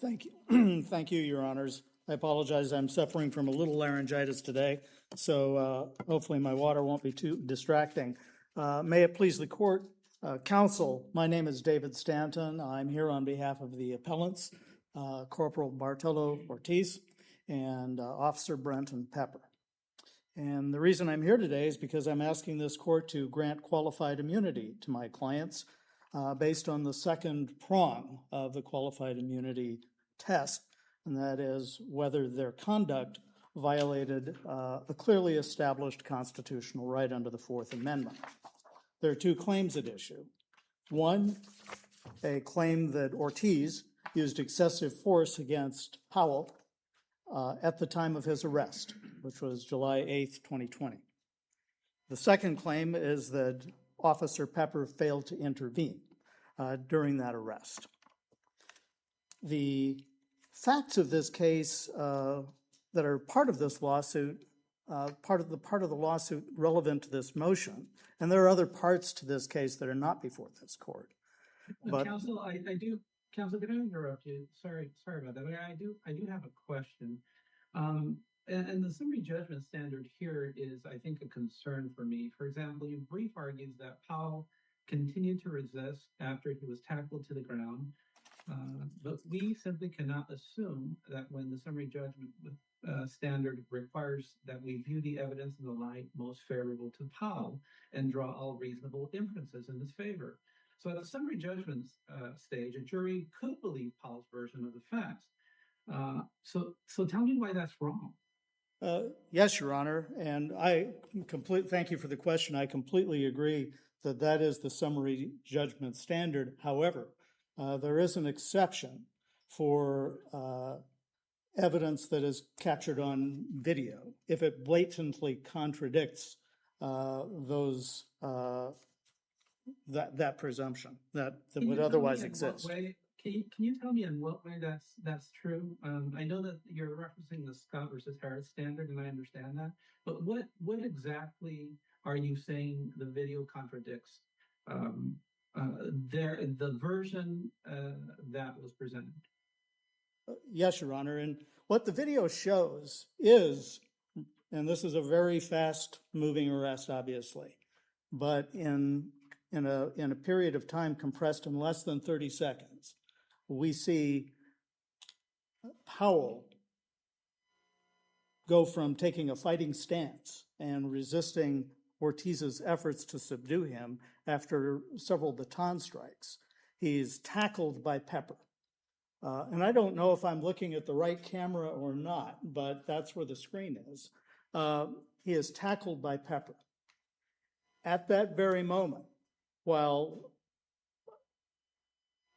Thank you. Thank you, Your Honors. I apologize. I'm suffering from a little laryngitis today, so hopefully my water won't be too distracting. May it please the court, counsel, my name is David Stanton. I'm here on behalf of the appellants, Corporal Bartolo Ortiz and Officer Brenton Pepper. And the reason I'm here today is because I'm asking this court to grant qualified immunity to my clients based on the second prong of the qualified immunity test, and that is whether their conduct violated a clearly established constitutional right under the Fourth Amendment. There are two claims at issue. One, a claim that Ortiz used excessive force against Powell at the time of his arrest, which was July 8th, 2020. The second claim is that Officer Pepper failed to intervene during that arrest. The facts of this case that are part of this lawsuit, part of the lawsuit relevant to this motion, and there are other parts to this case that are not before this court. But Counsel, Counsel, can I interrupt you? Sorry about that. But I do have a question. And the summary judgment standard here is, I think, a concern for me. For example, your brief argues that Powell continued to resist after he was tackled to the ground. But we simply cannot assume that when the summary judgment standard requires that we view the evidence in the light most favorable to Powell and draw all reasonable inferences in his favor. So at the summary judgment stage, a jury could believe Powell's version of the facts. So tell me why that's wrong. Yes, Your Honor, and thank you for the question. I completely agree that that is the summary judgment standard. However, there is an exception for evidence that is captured on video if it blatantly contradicts that presumption that would otherwise exist. Can you tell me in what way that's true? I know that you're referencing the Scott versus Harris standard, and I understand that. But what exactly are you saying the video contradicts? The version that was presented. Yes, Your Honor, and what the video shows is, and this is a very fast-moving arrest, obviously, but in a period of time compressed in less than 30 seconds, we see Powell go from taking a fighting stance and resisting Ortiz's efforts to subdue him after several baton strikes. He's tackled by Pepper. And I don't know if I'm looking at the right camera or not, but that's where the screen is. He is tackled by Pepper. At that very moment, while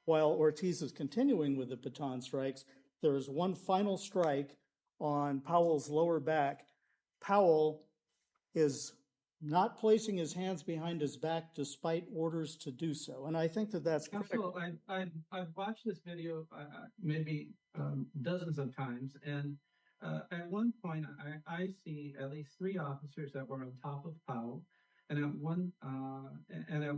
Ortiz is continuing with the baton strikes, there is one final strike on Powell's lower back. Powell is not placing his hands behind his back despite orders to do so. And I think that that's critical. I've watched this video maybe dozens of times, and at one point I see at least three officers that were on top of Powell, and at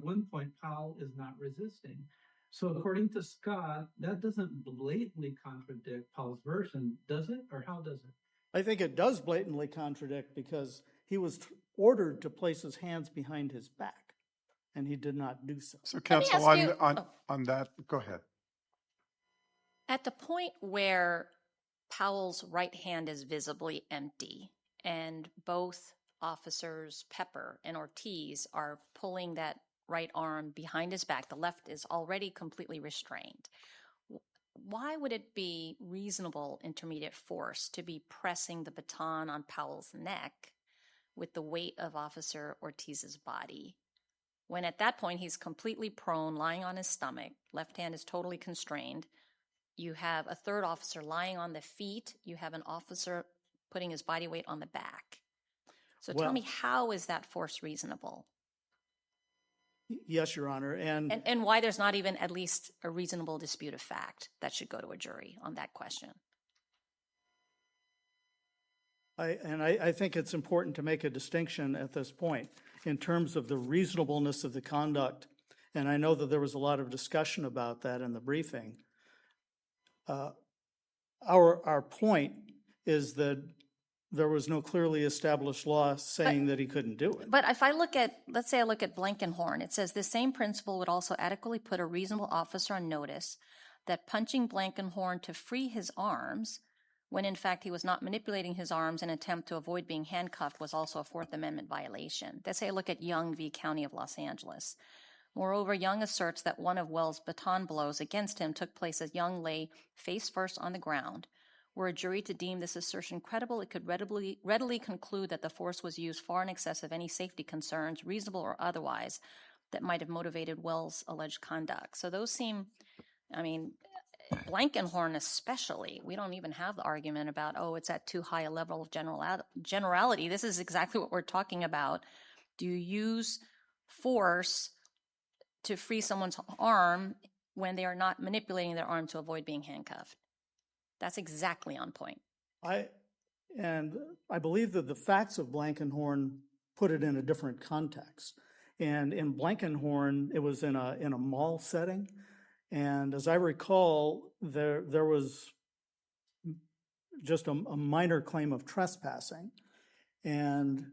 one point Powell is not resisting. So according to Scott, that doesn't blatantly contradict Powell's version, does it? Or how does it? I think it does blatantly contradict because he was ordered to place his hands behind his back, and he did not do so. So, counsel, on that, go ahead. At the point where Powell's right hand is visibly empty and both officers, Pepper and Ortiz, are pulling that right arm behind his back, the left is already completely restrained. Why would it be reasonable intermediate force to be pressing the baton on Powell's neck with the weight of Officer Ortiz's body, when at that point he's completely prone, lying on his stomach, left hand is totally constrained? You have a third officer lying on the feet. You have an officer putting his body weight on the back. So tell me, how is that force reasonable? Yes, Your Honor. And why there's not even at least a reasonable dispute of fact that should go to a jury on that question. I think it's important to make a distinction at this point in terms of the reasonableness of the conduct. And I know that there was a lot of discussion about that in the briefing. Our point is that there was no clearly established law saying that he couldn't do it. But if I look at, let's say I look at Blankenhorn, it says the same principle would also adequately put a reasonable officer on notice that punching Blankenhorn to free his arms, when in fact he was not manipulating his arms in an attempt to avoid being handcuffed, was also a Fourth Amendment violation. Let's say I look at Young v. County of Los Angeles. Moreover, Young asserts that one of Wells' baton blows against him took place as Young lay face first on the ground. Were a jury to deem this assertion credible, it could readily conclude that the force was used far in excess of any safety concerns, reasonable or otherwise, that might have motivated Wells' alleged conduct. So those seem, I mean, Blankenhorn especially, we don't even have the argument about, oh, it's at too high a level of generality. This is exactly what we're talking about. Do you use force to free someone's arm when they are not manipulating their arm to avoid being handcuffed? That's exactly on point. I believe that the facts of Blankenhorn put it in a different context. And in Blankenhorn, it was in a mall setting. And as I recall, there was just a minor claim of trespassing. And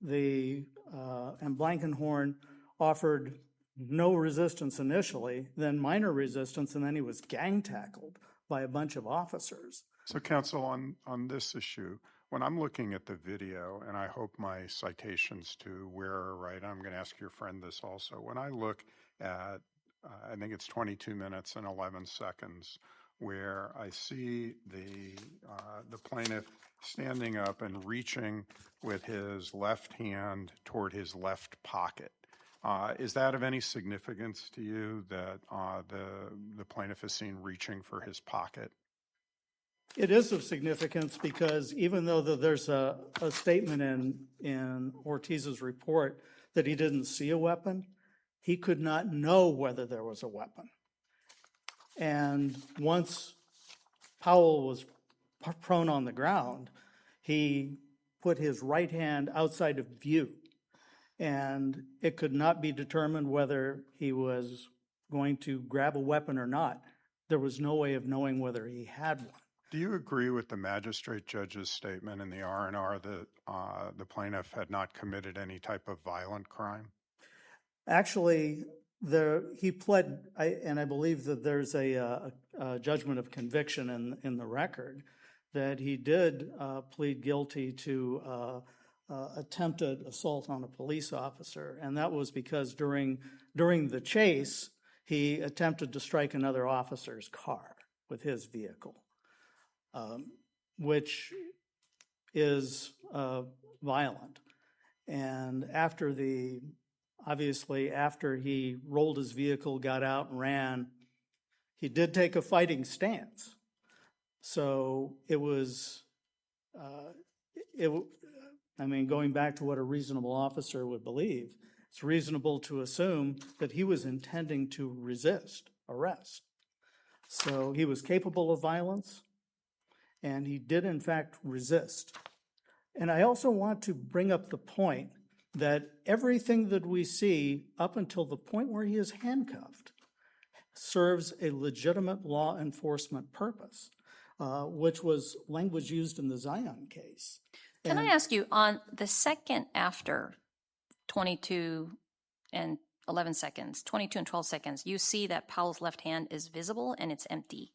Blankenhorn offered no resistance initially, then minor resistance, and then he was gang tackled by a bunch of officers. So, counsel, on this issue, when I'm looking at the video, and I hope my citations to where are right, I'm going to ask your friend this also. When I look at, I think it's 22 minutes and 11 seconds, where I see the plaintiff standing up and reaching with his left hand toward his left pocket. Is that of any significance to you that the plaintiff is seen reaching for his pocket? It is of significance because even though there's a statement in Ortiz's report that he didn't see a weapon, he could not know whether there was a weapon. And once Powell was prone on the ground, he put his right hand outside of view. And it could not be determined whether he was going to grab a weapon or not. There was no way of knowing whether he had one. Do you agree with the magistrate judge's statement in the R&R that the plaintiff had not committed any type of violent crime? Actually, he pled, and I believe that there's a judgment of conviction in the record, that he did plead guilty to attempted assault on a police officer, and that was because during the chase, he attempted to strike another officer's car with his vehicle, which is violent. And after he rolled his vehicle, got out and ran, he did take a fighting stance. So it was, going back to what a reasonable officer would believe, it's reasonable to assume that he was intending to resist arrest. So he was capable of violence, and he did in fact resist. And I also want to bring up the point that everything that we see up until the point where he is handcuffed serves a legitimate law enforcement purpose, which was language used in the Zion case. Can I ask you, on the second after 22 and 11 seconds, 22 and 12 seconds, you see that Powell's left hand is visible and it's empty.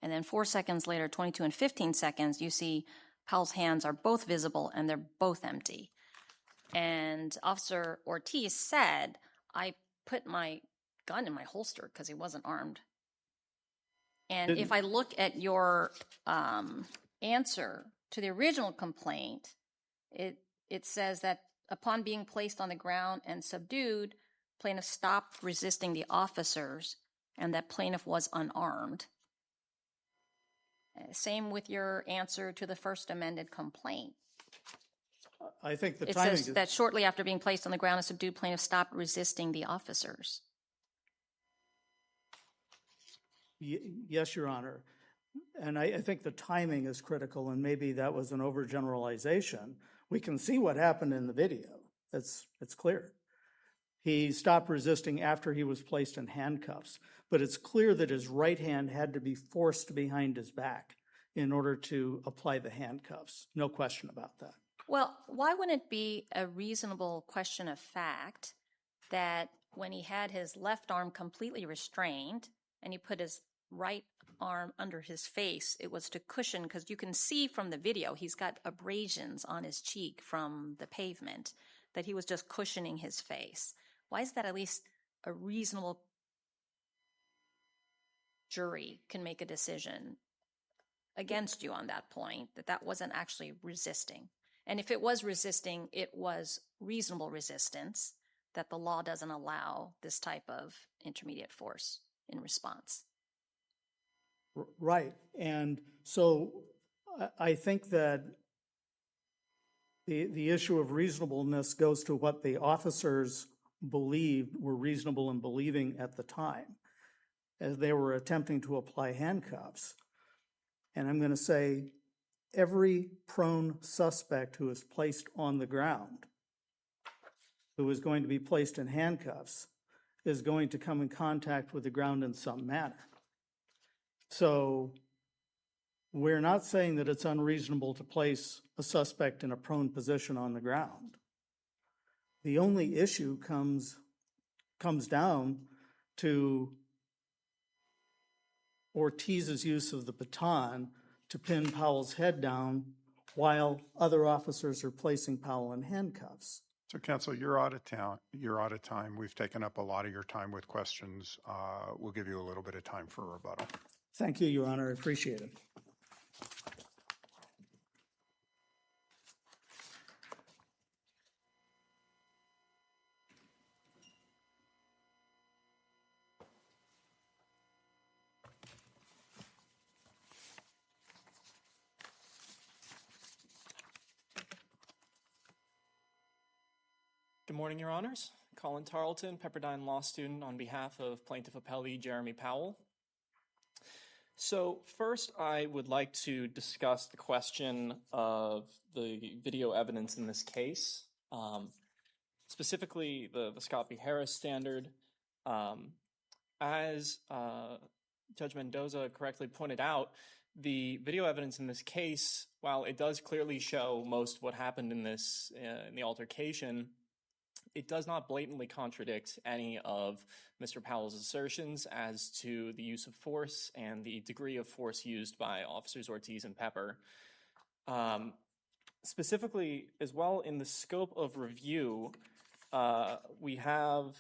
And then 4 seconds later, 22 and 15 seconds, you see Powell's hands are both visible and they're both empty. And Officer Ortiz said, I put my gun in my holster because he wasn't armed. And if I look at your answer to the original complaint, it says that upon being placed on the ground and subdued, plaintiff stopped resisting the officers and that plaintiff was unarmed. Same with your answer to the first amended complaint. I think the It timing says that shortly after being placed on the ground and subdued, plaintiff stopped resisting the officers. Yes, Your Honor. And I think the timing is critical, and maybe that was an overgeneralization. We can see what happened in the video. It's clear. He stopped resisting after he was placed in handcuffs, but it's clear that his right hand had to be forced behind his back in order to apply the handcuffs. No question about that. Well, why wouldn't it be a reasonable question of fact that when he had his left arm completely restrained and he put his right arm under his face, it was to cushion, because you can see from the video he's got abrasions on his cheek from the pavement, that he was just cushioning his face. Why is that at least a reasonable jury can make a decision against you on that point, that that wasn't actually resisting? And if it was resisting, it was reasonable resistance, that the law doesn't allow this type of intermediate force in response. Right. And so I think that the issue of reasonableness goes to what the officers believed were reasonable in believing at the time as they were attempting to apply handcuffs. And I'm going to say every prone suspect who is placed on the ground, who is going to be placed in handcuffs, is going to come in contact with the ground in some manner. So we're not saying that it's unreasonable to place a suspect in a prone position on the ground. The only issue comes down to Ortiz's use of the baton to pin Powell's head down while other officers are placing Powell in handcuffs. So, counsel, you're out of town. You're out of time. We've taken up a lot of your time with questions. We'll give you a little bit of time for rebuttal. Thank you, Your Honor. I appreciate it. Good morning, Your Honors. Colin Tarleton, Pepperdine Law student on behalf of Plaintiff Appellee Jeremy Powell. So first, I would like to discuss the question of the video evidence in this case, specifically the Scott v. Harris standard. As Judge Mendoza correctly pointed out, the video evidence in this case, while it does clearly show most of what happened in this in the altercation, it does not blatantly contradict any of Mr. Powell's assertions as to the use of force and the degree of force used by Officers Ortiz and Pepper. Specifically, as well, in the scope of review, we have,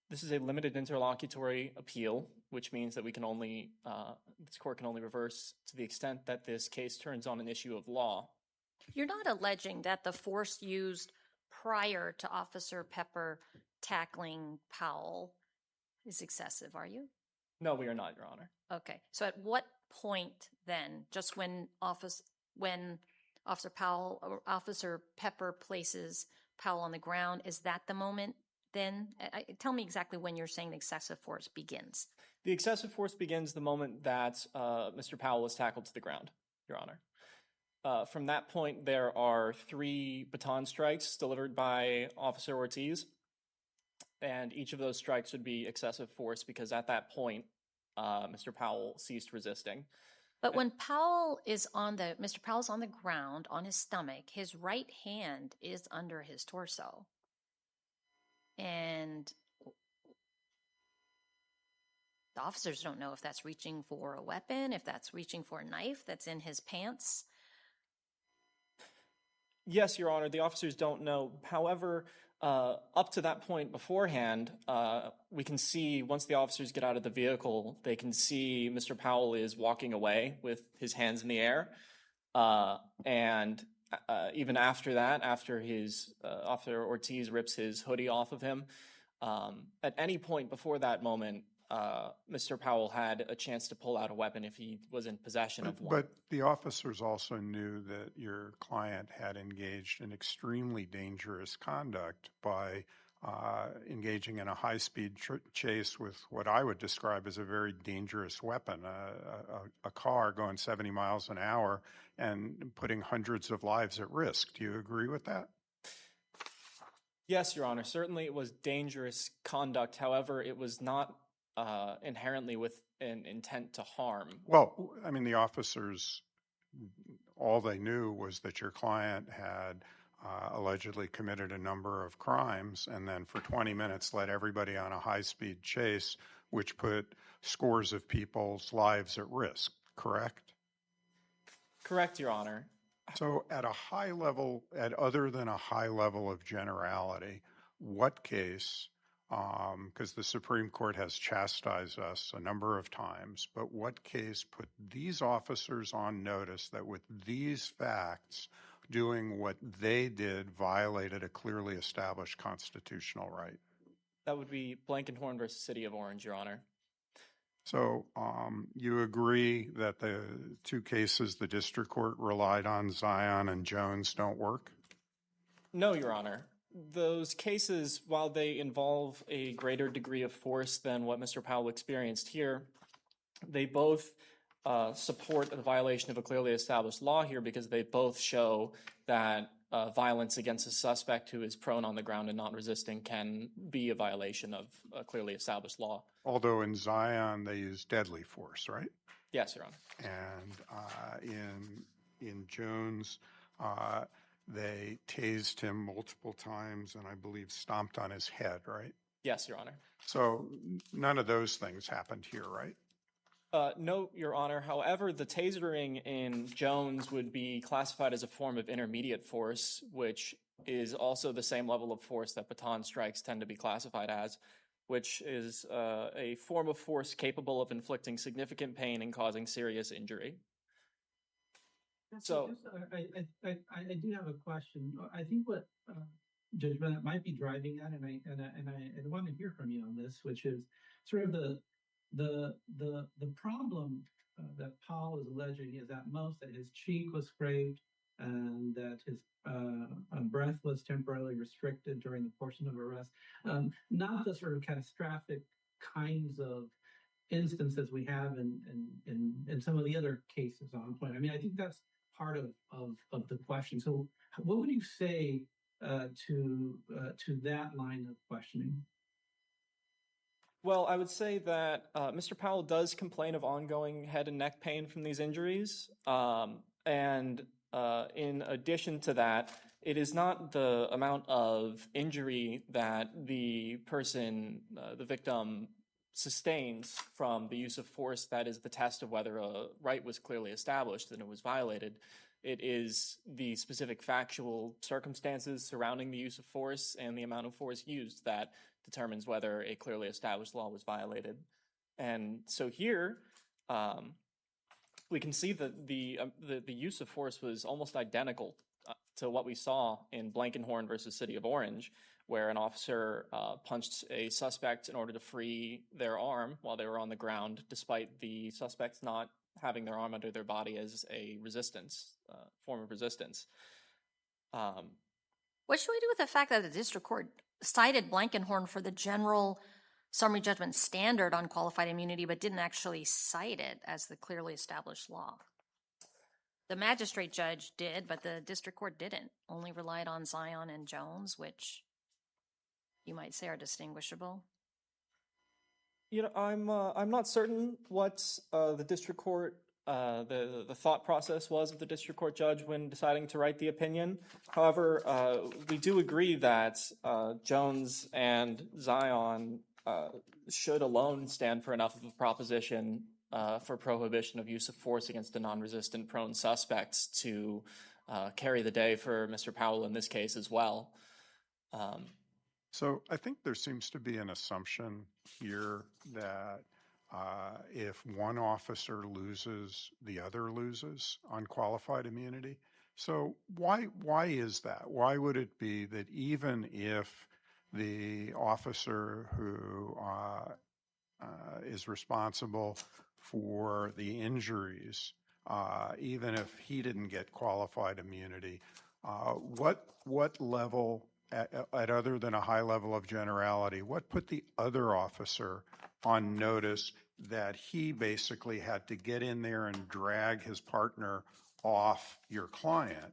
this is a limited interlocutory appeal, which means that we can only, this court can only reverse to the extent that this case turns on an issue of law. You're not alleging that the force used prior to Officer Pepper tackling Powell is excessive, are you? No, we are not, Your Honor. Okay. So at what point then, just when Officer Powell or Officer Pepper places Powell on the ground, is that the moment then? Tell me exactly when you're saying the excessive force begins. The excessive force begins the moment that Mr. Powell is tackled to the ground, Your Honor. From that point, there are 3 baton strikes delivered by Officer Ortiz, and each of those strikes would be excessive force because at that point, Mr. Powell ceased resisting. But when Mr. Powell's on the ground on his stomach, his right hand is under his torso. And the officers don't know if that's reaching for a weapon, if that's reaching for a knife that's in his pants. Yes, Your Honor, the officers don't know. However, up to that point beforehand, we can see once the officers get out of the vehicle, they can see Mr. Powell is walking away with his hands in the air. And even after that, after Officer Ortiz rips his hoodie off of him, at any point before that moment, Mr. Powell had a chance to pull out a weapon if he was in possession of one. But the officers also knew that your client had engaged in extremely dangerous conduct by engaging in a high-speed chase with what I would describe as a very dangerous weapon, a car going 70 miles an hour and putting hundreds of lives at risk. Do you agree with that? Yes, Your Honor. Certainly it was dangerous conduct. However, it was not inherently with an intent to harm. Well, I mean, the officers, all they knew was that your client had allegedly committed a number of crimes and then for 20 minutes led everybody on a high-speed chase, which put scores of people's lives at risk, correct? Correct, Your Honor. So at a high level, at other than a high level of generality, what case, because the Supreme Court has chastised us a number of times, but what case put these officers on notice that with these facts, doing what they did violated a clearly established constitutional right? That would be Blankenhorn versus City of Orange, Your Honor. So you agree that the two cases the district court relied on, Zion and Jones, don't work? No, Your Honor. Those cases, while they involve a greater degree of force than what Mr. Powell experienced here, they both support a violation of a clearly established law here because they both show that violence against a suspect who is prone on the ground and not resisting can be a violation of a clearly established law. Although in Zion, they use deadly force, right? Yes, Your Honor. And in Jones, they tased him multiple times and I believe stomped on his head, right? Yes, Your Honor. So none of those things happened here, right? No, Your Honor. However, the tasering in Jones would be classified as a form of intermediate force, which is also the same level of force that baton strikes tend to be classified as, which is a form of force capable of inflicting significant pain and causing serious injury. So, I do have a question. I think what Judge Bennett might be driving at, and I want to hear from you on this, which is sort of the problem that Powell is alleging is at most that his cheek was scraped and that his breath was temporarily restricted during the portion of arrest. Not the sort of catastrophic kinds of instances we have in some of the other cases on point. I mean, I think that's part of the question. So what would you say to that line of questioning? well, I would say that Mr. Powell does complain of ongoing head and neck pain from these injuries. And in addition to that, it is not the amount of injury that the person, the victim, sustains from the use of force that is the test of whether a right was clearly established and it was violated. It is the specific factual circumstances surrounding the use of force and the amount of force used that determines whether a clearly established law was violated. And so here, we can see that the use of force was almost identical to what we saw in Blankenhorn versus City of Orange, where an officer punched a suspect in order to free their arm while they were on the ground, despite the suspects not having their arm under their body as a resistance, form of resistance. What should we do with the fact that the district court cited Blankenhorn for the general summary judgment standard on qualified immunity, but didn't actually cite it as the clearly established law? The magistrate judge did, but the district court didn't, only relied on Zion and Jones, which you might say are distinguishable. You know, I'm not certain what the district court, the thought process was of the district court judge when deciding to write the opinion. However, we do agree that Jones and Zion should alone stand for enough of a proposition for prohibition of use of force against a non-resistant prone suspects to carry the day for Mr. Powell in this case as well. So I think there seems to be an assumption here that if one officer loses, the other loses on qualified immunity. So why is that? Why would it be that even if the officer who is responsible for the injuries, even if he didn't get qualified immunity, what level, at other than a high level of generality, what put the other officer on notice that he basically had to get in there and drag his partner off your client?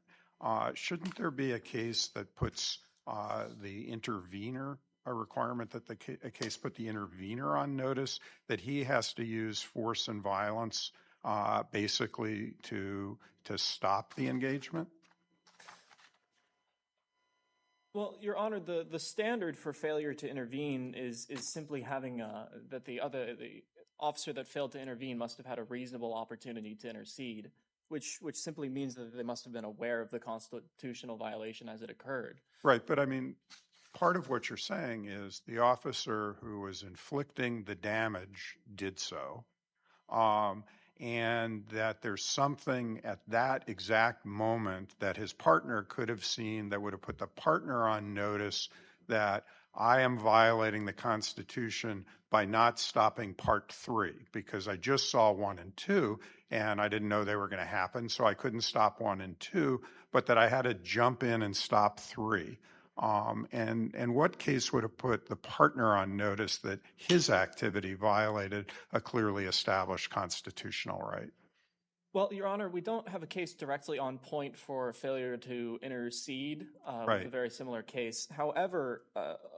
Shouldn't there be a case that puts the intervener, a requirement that a case put the intervener on notice that he has to use force and violence basically to stop the engagement? Well, Your Honor, the standard for failure to intervene is simply having that the officer that failed to intervene must have had a reasonable opportunity to intercede, which simply means that they must have been aware of the constitutional violation as it occurred. Right, but I mean, part of what you're saying is the officer who was inflicting the damage did so, and that there's something at that exact moment that his partner could have seen that would have put the partner on notice that I am violating the Constitution by not stopping part 3 because I just saw 1 and 2 and I didn't know they were going to happen, so I couldn't stop 1 and 2, but that I had to jump in and stop 3. And what case would have put the partner on notice that his activity violated a clearly established constitutional right? Well, Your Honor, we don't have a case directly on point for failure to intercede with a very similar case. However,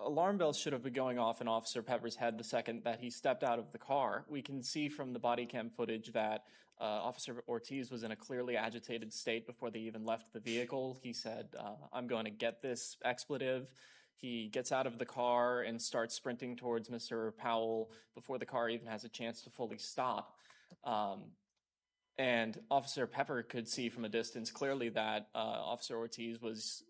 alarm bells should have been going off in Officer Pepper's head the second that he stepped out of the car. We can see from the body cam footage that Officer Ortiz was in a clearly agitated state before they even left the vehicle. He said, I'm going to get this expletive. He gets out of the car and starts sprinting towards Mr. Powell before the car even has a chance to fully stop. And Officer Pepper could see from a distance clearly that Officer Ortiz was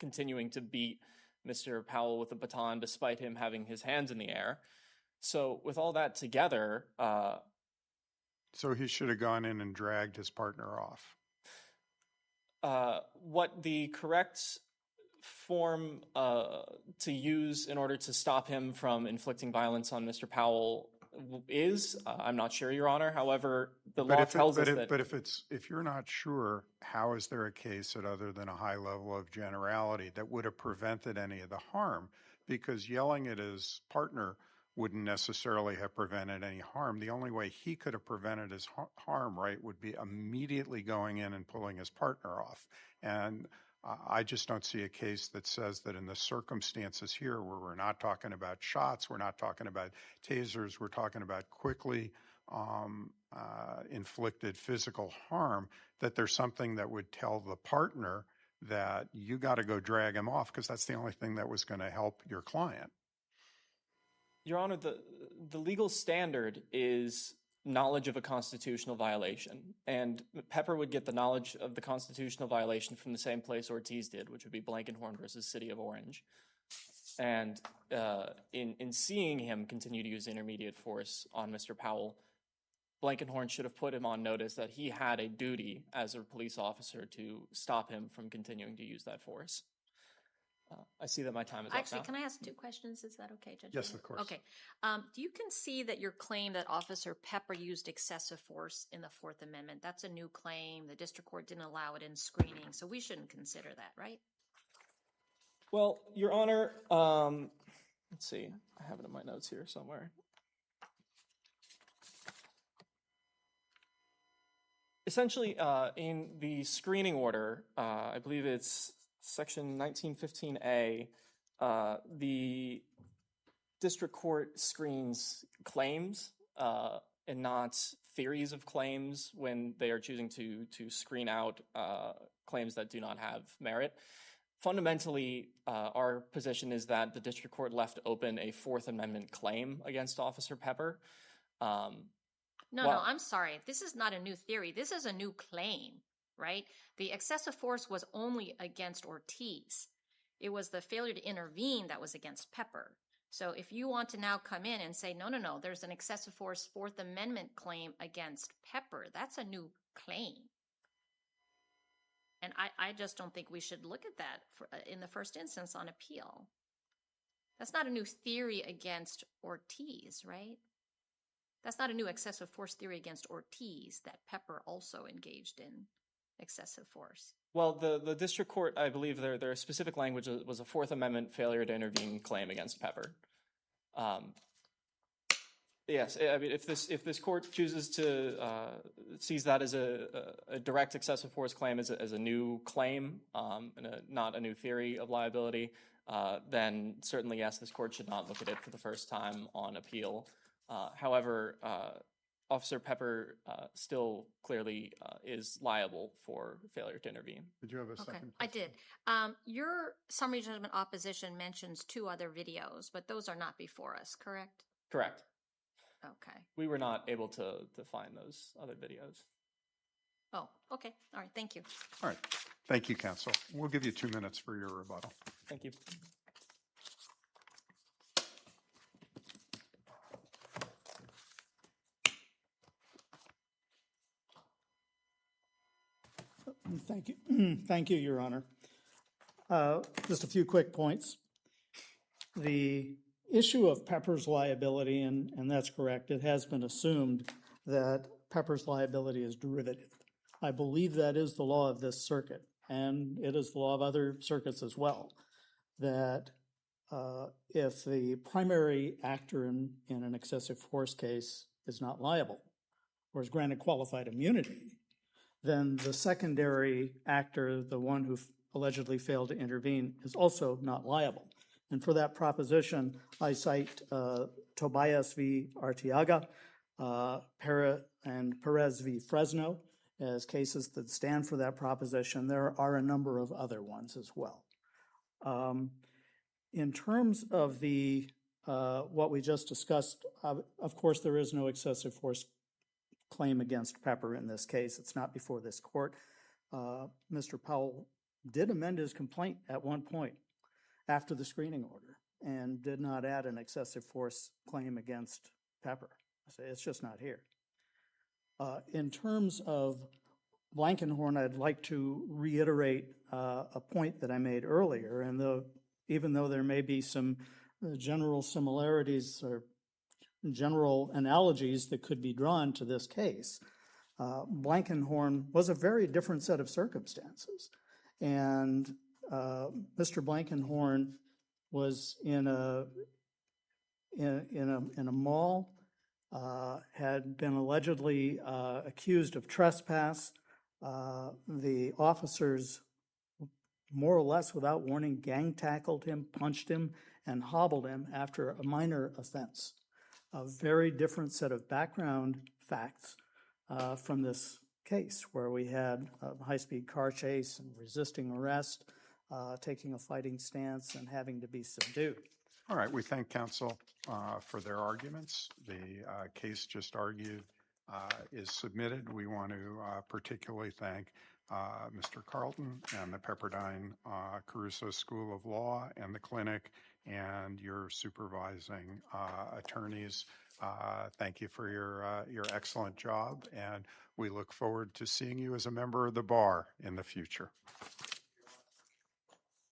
continuing to beat Mr. Powell with a baton despite him having his hands in the air. So with all that together... So he should have gone in and dragged his partner off. What the correct form to use in order to stop him from inflicting violence on Mr. Powell is, I'm not sure, Your Honor. However, the law tells us that... But if you're not sure, how is there a case that other than a high level of generality that would have prevented any of the harm? Because yelling at his partner wouldn't necessarily have prevented any harm. The only way he could have prevented his harm, right, would be immediately going in and pulling his partner off. And I just don't see a case that says that in the circumstances here where we're not talking about shots, we're not talking about tasers, we're talking about quickly inflicted physical harm, that there's something that would tell the partner that you got to go drag him off because that's the only thing that was going to help your client. Your Honor, the legal standard is knowledge of a constitutional violation. And Pepper would get the knowledge of the constitutional violation from the same place Ortiz did, which would be Blankenhorn versus City of Orange. And in seeing him continue to use intermediate force on Mr. Powell, Blankenhorn should have put him on notice that he had a duty as a police officer to stop him from continuing to use that force. I see that my time is up now. Actually, can I ask 2 questions? Is that okay, Judge? Yes, of course. Okay. Do you concede that your claim that Officer Pepper used excessive force in the Fourth Amendment, that's a new claim, the district court didn't allow it in screening, so we shouldn't consider that, right? Well, Your Honor, let's see. I have it in my notes here somewhere. Essentially, in the screening order, I believe it's Section 1915A, the district court screens claims and not theories of claims when they are choosing to screen out claims that do not have merit. Fundamentally, our position is that the district court left open a Fourth Amendment claim against Officer Pepper. No, I'm sorry. This is not a new theory. This is a new claim. Right? The excessive force was only against Ortiz. It was the failure to intervene that was against Pepper. So if you want to now come in and say, no, there's an excessive force Fourth Amendment claim against Pepper, that's a new claim. And I just don't think we should look at that in the first instance on appeal. That's not a new theory against Ortiz, right? That's not a new excessive force theory against Ortiz that Pepper also engaged in. Excessive force. Well, the district court, I believe their specific language was a Fourth Amendment failure to intervene claim against Pepper. Yes, I mean, if this court chooses to sees that as a direct excessive force claim as a new claim and not a new theory of liability, then certainly yes, this court should not look at it for the first time on appeal. However, Officer Pepper still clearly is liable for failure to intervene. Did you have a Okay, second I question? did. Your summary judgment opposition mentions 2 other videos, but those are not before us, correct? Correct. Okay. We were not able to find those other videos. Oh, okay. All right. Thank you. All right. Thank you, counsel. We'll give you 2 minutes for your rebuttal. Thank you. Thank you. Thank you, Your Honor. Just a few quick points. The issue of Pepper's liability, and that's correct, it has been assumed that Pepper's liability is derivative. I believe that is the law of this circuit, and it is the law of other circuits as well, that if the primary actor in an excessive force case is not liable or is granted qualified immunity, then the secondary actor, the one who allegedly failed to intervene, is also not liable. And for that proposition, I cite Tobias v. Arteaga, and Perez v. Fresno as cases that stand for that proposition. There are a number of other ones as well. In terms of the what we just discussed, of course, there is no excessive force claim against Pepper in this case. It's not before this court. Mr. Powell did amend his complaint at one point after the screening order and did not add an excessive force claim against Pepper. It's just not here. In terms of Blankenhorn, I'd like to reiterate a point that I made earlier, and even though there may be some general similarities or general analogies that could be drawn to this case, Blankenhorn was a very different set of circumstances. And Mr. Blankenhorn was in a mall, had been allegedly accused of trespass. The officers, more or less without warning, gang tackled him, punched him, and hobbled him after a minor offense. A very different set of background facts from this case, where we had a high-speed car chase and resisting arrest, taking a fighting stance, and having to be subdued. All right. We thank counsel for their arguments. The case just argued is submitted. We want to particularly thank Mr. Carlton and the Pepperdine Caruso School of Law and the clinic and your supervising attorneys. Thank you for your excellent job, and we look forward to seeing you as a member of the bar in the future.